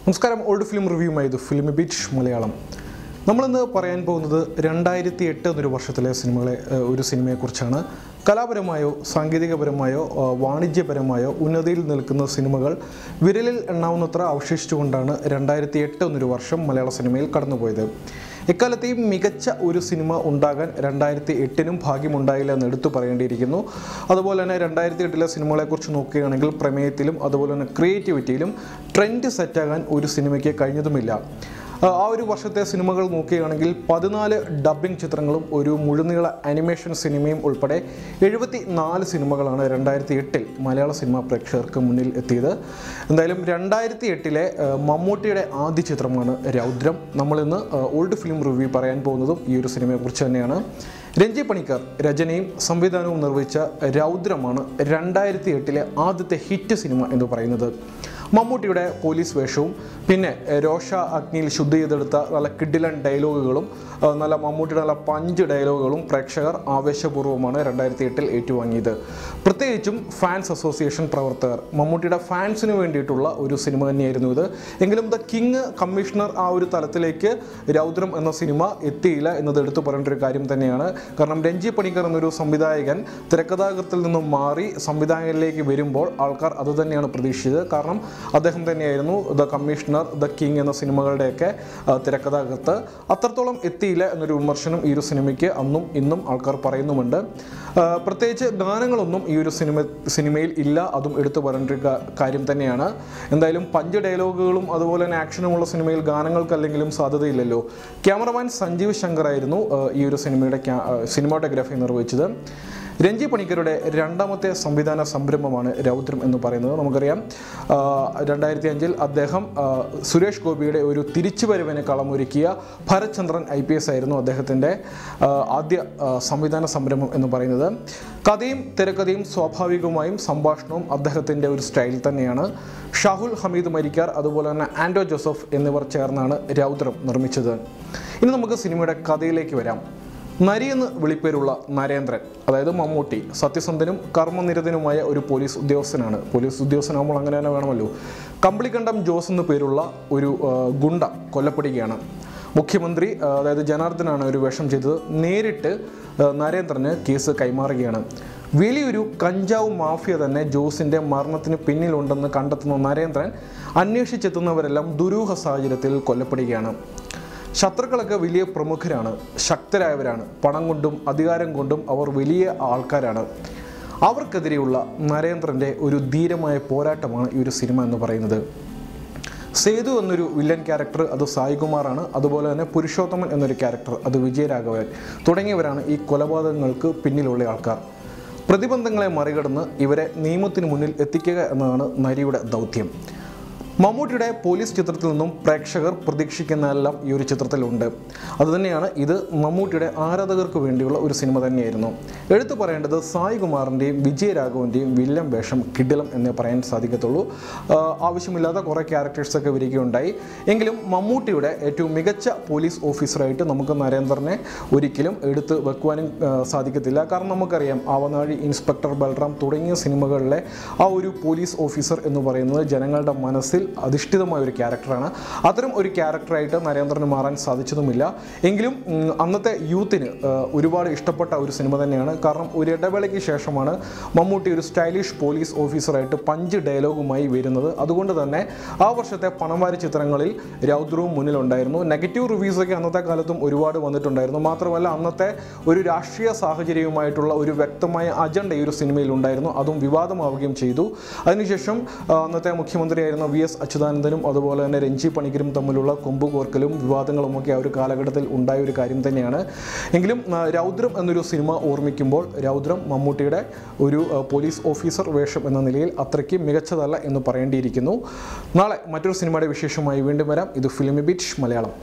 നമസ്കാരം. Old film റിവ്യൂമായി film beach Malayalam. നമ്മളിന്ന് പറയാൻ പോകുന്നത് 2008 എന്നൊരു വർഷത്തിലെ ഒരു സിനിമയെക്കുറിച്ചാണ്. കലാപരമായോ സാങ്കേതികപരമായോ വാണിജ്യപരമായോ ഉന്നതിയിൽ നിൽക്കുന്ന സിനിമകൾ വിരലിൽ എണ്ണാവുന്നത്ര അവശേഷിച്ചുകൊണ്ടാണ് 2008 എന്നൊരു വർഷം മലയാള സിനിമയിൽ കടന്നുപോയത്. എക്കാലത്തെയും മികച്ച ഒരു സിനിമ ഉണ്ടാകാൻ 2008 ഭാഗ്യമുണ്ടായില്ല എന്ന് എടുത്തു പറയേണ്ടിയിരിക്കുന്നു. അതുപോലെ തന്നെ 2008 സിനിമകളെക്കുറിച്ച് നോക്കുകയാണെങ്കിൽ പ്രമേയത്തിലും അതുപോലെ തന്നെ ക്രിയേറ്റിവിറ്റിയിലും ട്രെൻഡ് സെറ്റാകാൻ ഒരു സിനിമയ്ക്ക് കഴിഞ്ഞതുമില്ല. ആ ഒരു വർഷത്തെ സിനിമകൾ നോക്കുകയാണെങ്കിൽ 14 ഡബ്ബിംഗ് ചിത്രങ്ങളും ഒരു മുഴുനീള ആനിമേഷൻ സിനിമയും ഉൾപ്പെടെ 74 സിനിമകളാണ് 2008 മലയാള സിനിമാ പ്രേക്ഷകർക്ക് മുന്നിൽ എത്തിയത്. എന്തായാലും 2008 മമ്മൂട്ടിയുടെ ആദ്യ ചിത്രമാണ് രൗദ്രം. നമ്മളിന്ന് ഓൾഡ് ഫിലിം റിവ്യൂ പറയാൻ പോകുന്നതും ഈ ഒരു സിനിമയെക്കുറിച്ച് തന്നെയാണ്. രഞ്ജി പണിക്കർ രചനയും സംവിധാനവും നിർവഹിച്ച രൗദ്രമാണ് 2008 ആദ്യത്തെ ഹിറ്റ് സിനിമ എന്ന് പറയുന്നത്. മമ്മൂട്ടിയുടെ പോലീസ് വേഷവും പിന്നെ രോഷ അഗ്നിയിൽ ശുദ്ധി ചെയ്തെടുത്ത നല്ല കിഡിലൻ ഡയലോഗുകളും നല്ല മമ്മൂട്ടിയുടെ നല്ല പഞ്ച് ഡയലോഗുകളും പ്രേക്ഷകർ ആവേശപൂർവ്വമാണ് 2008 ഏറ്റുവാങ്ങിയത്. പ്രത്യേകിച്ചും ഫാൻസ് അസോസിയേഷൻ പ്രവർത്തകർ മമ്മൂട്ടിയുടെ ഫാൻസിന് വേണ്ടിയിട്ടുള്ള ഒരു സിനിമ തന്നെയായിരുന്നു ഇത്. എങ്കിലും ദ കിങ് കമ്മീഷണർ ആ ഒരു തലത്തിലേക്ക് രൗദ്രം എന്ന സിനിമ എത്തിയില്ല എന്നത് എടുത്തു പറയേണ്ട ഒരു കാര്യം തന്നെയാണ്. കാരണം രഞ്ജി പണിക്കർ എന്നൊരു സംവിധായകൻ തിരക്കഥാകൃത്തിൽ നിന്നും മാറി സംവിധായകനിലേക്ക് വരുമ്പോൾ ആൾക്കാർ അത് തന്നെയാണ് പ്രതീക്ഷിച്ചത്. കാരണം അദ്ദേഹം തന്നെയായിരുന്നു ദ കമ്മീഷണർ, ദ കിങ് എന്ന സിനിമകളുടെയൊക്കെ തിരക്കഥാകൃത്ത്. അത്രത്തോളം എത്തിയില്ല എന്നൊരു വിമർശനം ഈ ഒരു സിനിമയ്ക്ക് അന്നും ഇന്നും ആൾക്കാർ പറയുന്നുമുണ്ട്. പ്രത്യേകിച്ച് ഗാനങ്ങളൊന്നും ഈ ഒരു സിനിമയിൽ ഇല്ല, അതും എടുത്തു പറയേണ്ട ഒരു കാര്യം തന്നെയാണ്. എന്തായാലും പഞ്ച് ഡയലോഗുകളും അതുപോലെ തന്നെ ആക്ഷനുമുള്ള സിനിമയിൽ ഗാനങ്ങൾക്കല്ലെങ്കിലും സാധ്യതയില്ലല്ലോ. ക്യാമറമാൻ സഞ്ജീവ് ശങ്കർ ആയിരുന്നു ഈ ഒരു സിനിമയുടെ സിനിമാറ്റോഗ്രാഫി നിർവഹിച്ചത്. രഞ്ജി പണിക്കരുടെ രണ്ടാമത്തെ സംവിധാന സംരംഭമാണ് രൗദ്രം എന്ന് പറയുന്നത്. നമുക്കറിയാം 2005 അദ്ദേഹം സുരേഷ് ഗോപിയുടെ ഒരു തിരിച്ചുവരവിന് കളമൊരുക്കിയ ഭരത്ചന്ദ്രൻ IPS ആയിരുന്നു അദ്ദേഹത്തിൻ്റെ ആദ്യ സംവിധാന സംരംഭം എന്ന് പറയുന്നത്. കഥയും തിരക്കഥയും സ്വാഭാവികമായും സംഭാഷണവും അദ്ദേഹത്തിൻ്റെ ഒരു സ്റ്റൈൽ തന്നെയാണ്. ഷാഹുൽ ഹമീദ് മരിക്കാർ അതുപോലെ തന്നെ ആൻഡോ ജോസഫ് എന്നിവർ ചേർന്നാണ് രൗദ്രം നിർമ്മിച്ചത്. ഇനി നമുക്ക് സിനിമയുടെ കഥയിലേക്ക് വരാം. നരി എന്ന് വിളിപ്പേരുള്ള നരേന്ദ്രൻ, അതായത് മമ്മൂട്ടി, സത്യസന്ധനും കർമ്മനിരതനുമായ ഒരു പോലീസ് ഉദ്യോഗസ്ഥനാണ്. പോലീസ് ഉദ്യോഗസ്ഥനാകുമ്പോൾ അങ്ങനെ തന്നെ വേണമല്ലോ. കമ്പിളിക്കണ്ടം ജോസ് എന്നു പേരുള്ള ഒരു ഗുണ്ട കൊല്ലപ്പെടുകയാണ്. മുഖ്യമന്ത്രി അതായത് ജനാർദ്ദനാണ് ഒരു വേഷം ചെയ്തത്. നേരിട്ട് നരേന്ദ്രന് കേസ് കൈമാറുകയാണ്. വലിയൊരു കഞ്ചാവ് മാഫിയ തന്നെ ജോസിൻ്റെ മരണത്തിന് പിന്നിലുണ്ടെന്ന് കണ്ടെത്തുന്ന നരേന്ദ്രൻ അന്വേഷിച്ചെത്തുന്നവരെല്ലാം ദുരൂഹ സാഹചര്യത്തിൽ കൊല്ലപ്പെടുകയാണ്. ശത്രുക്കളൊക്കെ വലിയ പ്രമുഖരാണ്, ശക്തരായവരാണ്, പണം കൊണ്ടും അധികാരം കൊണ്ടും അവർ വലിയ ആൾക്കാരാണ്. അവർക്കെതിരെയുള്ള നരേന്ദ്രൻ്റെ ഒരു ധീരമായ പോരാട്ടമാണ് ഈ ഒരു സിനിമ എന്ന് പറയുന്നത്. സേതു എന്നൊരു വില്ലൻ ക്യാരക്ടർ അത് സായികുമാറാണ്. അതുപോലെ തന്നെ പുരുഷോത്തമൻ എന്നൊരു ക്യാരക്ടർ അത് വിജയരാഘവൻ തുടങ്ങിയവരാണ് ഈ കൊലപാതകങ്ങൾക്ക് പിന്നിലുള്ള ആൾക്കാർ. പ്രതിബന്ധങ്ങളെ മറികടന്ന് ഇവരെ നിയമത്തിന് മുന്നിൽ എത്തിക്കുക എന്നതാണ് നരിയുടെ ദൗത്യം. മമ്മൂട്ടിയുടെ പോലീസ് ചിത്രത്തിൽ നിന്നും പ്രേക്ഷകർ പ്രതീക്ഷിക്കുന്നതെല്ലാം ഈ ഒരു ചിത്രത്തിലുണ്ട്. അതുതന്നെയാണ് ഇത് മമ്മൂട്ടിയുടെ ആരാധകർക്ക് വേണ്ടിയുള്ള ഒരു സിനിമ തന്നെയായിരുന്നു. എടുത്തു പറയേണ്ടത് സായികുമാറിൻ്റെയും വിജയരാഘവൻ്റെയും വില്ലൻ വേഷം കിടിലം എന്നേ പറയാൻ സാധിക്കത്തുള്ളൂ. ആവശ്യമില്ലാത്ത കുറേ ക്യാരക്ടേഴ്സൊക്കെ വരികയുണ്ടായി. എങ്കിലും മമ്മൂട്ടിയുടെ ഏറ്റവും മികച്ച പോലീസ് ഓഫീസറായിട്ട് നമുക്ക് നരേന്ദ്രനെ ഒരിക്കലും എടുത്ത് വെക്കുവാനും സാധിക്കത്തില്ല. കാരണം നമുക്കറിയാം ആവനാഴി, ഇൻസ്പെക്ടർ ബൽറാം തുടങ്ങിയ സിനിമകളിലെ ആ ഒരു പോലീസ് ഓഫീസർ എന്ന് പറയുന്നത് ജനങ്ങളുടെ മനസ്സിൽ അധിഷ്ഠിതമായ ഒരു ക്യാരക്ടറാണ്. അത്തരം ഒരു ക്യാരക്ടറായിട്ട് നരേന്ദ്രന് മാറാൻ സാധിച്ചതുമില്ല. എങ്കിലും അന്നത്തെ യൂത്തിന് ഒരുപാട് ഇഷ്ടപ്പെട്ട ഒരു സിനിമ തന്നെയാണ്. കാരണം ഒരു ഇടവേളയ്ക്ക് ശേഷമാണ് മമ്മൂട്ടി ഒരു സ്റ്റൈലിഷ് പോലീസ് ഓഫീസറായിട്ട് പഞ്ച് ഡയലോഗുമായി വരുന്നത്. അതുകൊണ്ട് തന്നെ ആ വർഷത്തെ പണംവാരി ചിത്രങ്ങളിൽ രൗദ്രവും മുന്നിലുണ്ടായിരുന്നു. നെഗറ്റീവ് റിവ്യൂസൊക്കെ അന്നത്തെ കാലത്തും ഒരുപാട് വന്നിട്ടുണ്ടായിരുന്നു. മാത്രമല്ല അന്നത്തെ ഒരു രാഷ്ട്രീയ സാഹചര്യവുമായിട്ടുള്ള ഒരു വ്യക്തമായ അജണ്ട ഈ ഒരു സിനിമയിൽ ഉണ്ടായിരുന്നു. അതും വിവാദമാവുകയും ചെയ്തു. അതിനുശേഷം അന്നത്തെ മുഖ്യമന്ത്രിയായിരുന്ന VS അച്യുതാനന്ദനും അതുപോലെ തന്നെ രഞ്ജി പണിക്കരും തമ്മിലുള്ള കൊമ്പുകോർക്കലും വിവാദങ്ങളുമൊക്കെ ആ ഒരു കാലഘട്ടത്തിൽ ഉണ്ടായ ഒരു കാര്യം തന്നെയാണ്. എങ്കിലും രൗദ്രം എന്നൊരു സിനിമ ഓർമ്മിക്കുമ്പോൾ രൗദ്രം മമ്മൂട്ടിയുടെ ഒരു പോലീസ് ഓഫീസർ വേഷം എന്ന നിലയിൽ അത്രയ്ക്ക് മികച്ചതല്ല എന്ന് പറയേണ്ടിയിരിക്കുന്നു. നാളെ മറ്റൊരു സിനിമയുടെ വിശേഷമായി വീണ്ടും വരാം. ഇത് ഫിലിം ബീച്ച് മലയാളം.